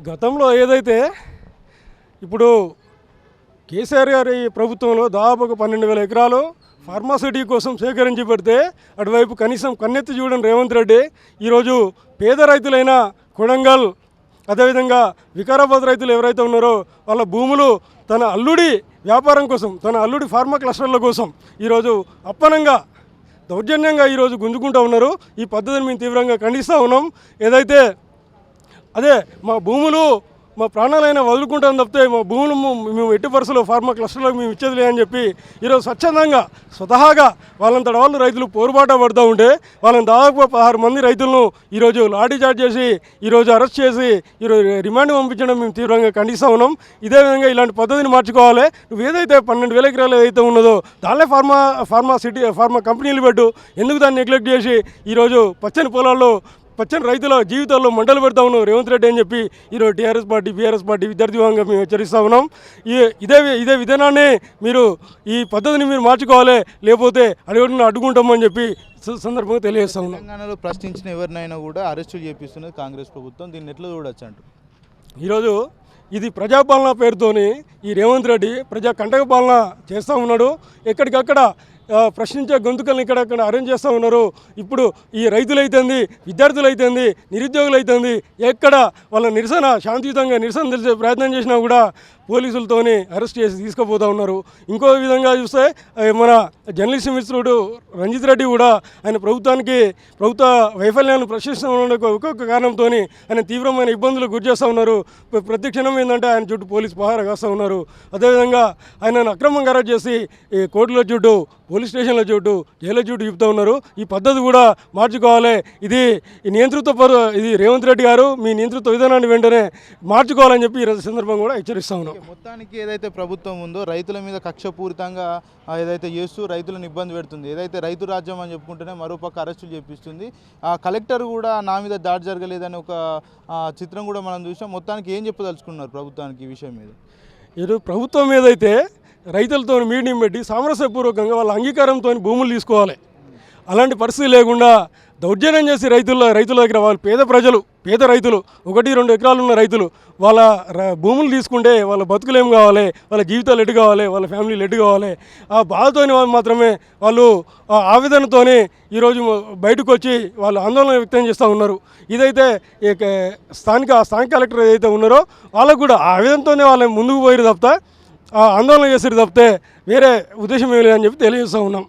గతంలో ఏదైతే ఇప్పుడు కేసీఆర్ గారి ప్రభుత్వంలో దాదాపు 12,000 ఎకరాలు ఫార్మాసిటీ కోసం సేకరించి పెడితే అటువైపు కనీసం కన్నెత్తి చూడని రేవంత్ రెడ్డి ఈరోజు పేద రైతులైన కొడంగల్ అదేవిధంగా వికారాబాద్ రైతులు ఎవరైతే ఉన్నారో వాళ్ళ భూములు తన అల్లుడి వ్యాపారం కోసం, తన అల్లుడి ఫార్మా క్లస్టర్ల కోసం ఈరోజు అప్పనంగా దౌర్జన్యంగా ఈరోజు గుంజుకుంటూ ఉన్నారు. ఈ పద్ధతిని మేము తీవ్రంగా ఖండిస్తూ ఉన్నాం. ఏదైతే అదే మా భూములు మా ప్రాణాలైనా వదులుకుంటాం తప్పితే మా భూములు మేము ఎట్టి పరిస్థితుల్లో ఫార్మా క్లస్టర్లకు మేము ఇచ్చేది లేదని చెప్పి ఈరోజు స్వచ్ఛందంగా స్వతహాగా వాళ్ళంతట వాళ్ళు రైతులు పోరుబాట పడుతూ ఉంటే వాళ్ళని దాదాపు 16 మంది రైతులను ఈరోజు లాఠీ చార్జ్ చేసి ఈరోజు అరెస్ట్ చేసి ఈరోజు రిమాండ్ పంపించడం మేము తీవ్రంగా ఖండిస్తూ ఉన్నాం. ఇదే విధంగా ఇలాంటి పద్ధతిని మార్చుకోవాలి. నువ్వు ఏదైతే 12,000 ఎకరాలు ఏదైతే ఉన్నదో దానిలో ఫార్మా కంపెనీలు పెట్టు. ఎందుకు దాన్ని నెగ్లెక్ట్ చేసి ఈరోజు పచ్చని రైతుల జీవితాల్లో మంటలు పెడతా ఉన్నాం రేవంత్ రెడ్డి అని చెప్పి ఈరోజు టీఆర్ఎస్ పార్టీ, బీఆర్ఎస్ పార్టీ విద్యార్థి విభాగంగా మేము హెచ్చరిస్తూ ఉన్నాం. ఇదే విధానాన్ని మీరు ఈ పద్ధతిని మీరు మార్చుకోవాలి, లేకపోతే అడ్డుకుంటామని చెప్పి సందర్భంగా తెలియజేస్తా ఉన్నాం. తెలంగాణలో ప్రశ్నించిన ఎవరినైనా కూడా అరెస్టులు చేపిస్తున్నది కాంగ్రెస్ ప్రభుత్వం. దీన్ని ఎట్లా చూడొచ్చు అంటూ ఈరోజు ఇది ప్రజాపాలన పేరుతోని ఈ రేవంత్ రెడ్డి ప్రజా కంటక పాలన చేస్తూ ఉన్నాడు. ఎక్కడికక్కడ ప్రశ్నించే గొంతుకల్ని ఇక్కడక్కడ అరేంజ్ చేస్తూ ఉన్నారు. ఇప్పుడు ఈ రైతులైతుంది, విద్యార్థులైతుంది, నిరుద్యోగులైతుంది ఎక్కడ వాళ్ళ శాంతియుతంగా నిరసన తెలిసే ప్రయత్నం చేసినా కూడా పోలీసులతోని అరెస్ట్ చేసి తీసుకుపోతూ ఉన్నారు. ఇంకో విధంగా చూస్తే మన జర్నలిస్ట్ మిత్రుడు రంజిత్ రెడ్డి కూడా ఆయన ప్రభుత్వ వైఫల్యాన్ని ప్రశ్నిస్తున్న ఒక్కొక్క కారణంతో ఆయన తీవ్రమైన ఇబ్బందులకు గురి చేస్తూ ఉన్నారు. ప్రతి క్షణం ఏంటంటే ఆయన చుట్టూ పోలీసు పహారా కాస్తూ ఉన్నారు. అదేవిధంగా ఆయనను అక్రమంగా అరెస్ట్ చేసి కోర్టుల చుట్టూ, పోలీస్ స్టేషన్ల చుట్టూ, జైళ్ళ చుట్టూ చెప్తూ ఉన్నారు. ఈ పద్ధతి కూడా మార్చుకోవాలి. ఇది రేవంత్ రెడ్డి గారు మీ నియంతృత్వ విధానాన్ని వెంటనే మార్చుకోవాలని చెప్పి ఈ సందర్భంగా కూడా హెచ్చరిస్తూ ఉన్నాం. మొత్తానికి ఏదైతే ప్రభుత్వం ఉందో రైతుల మీద కక్షపూరితంగా ఏదైతే చేస్తూ రైతులను ఇబ్బంది పెడుతుంది, ఏదైతే రైతు రాజ్యం అని చెప్పుకుంటేనే మరోపక్క అరెస్టులు చేపిస్తుంది. ఆ కలెక్టర్ కూడా నా మీద దాడి జరగలేదని ఒక చిత్రం కూడా మనం చూసాం. మొత్తానికి ఏం చెప్పదలుచుకున్నారు ప్రభుత్వానికి ఈ విషయం మీద? ఈరోజు ప్రభుత్వం ఏదైతే రైతులతో మీటింగ్ పెట్టి సామరస్యపూర్వకంగా వాళ్ళ అంగీకారంతో భూములు తీసుకోవాలి. అలాంటి పరిస్థితి లేకుండా దౌర్జన్యం చేసి రైతుల దగ్గర వాళ్ళు పేద రైతులు 1-2 ఎకరాలు ఉన్న రైతులు వాళ్ళ భూములు తీసుకుంటే వాళ్ళ బతుకులు ఏం కావాలి, వాళ్ళ జీవితాలు ఎటు కావాలి, వాళ్ళ ఫ్యామిలీలు ఎటు కావాలి, ఆ బాధతోని మాత్రమే వాళ్ళు ఆవేదనతోనే ఈరోజు బయటకు వచ్చి వాళ్ళు ఆందోళన వ్యక్తం చేస్తూ ఉన్నారు. ఇదైతే స్థానిక కలెక్టర్ ఏదైతే ఉన్నారో వాళ్ళకు కూడా ఆవేదనతోనే వాళ్ళని ముందుకు పోయారు తప్పితే ఆందోళన చేసారు తప్పితే వేరే ఉద్దేశం ఏం లేదని చెప్పి తెలియజేస్తూ ఉన్నాం.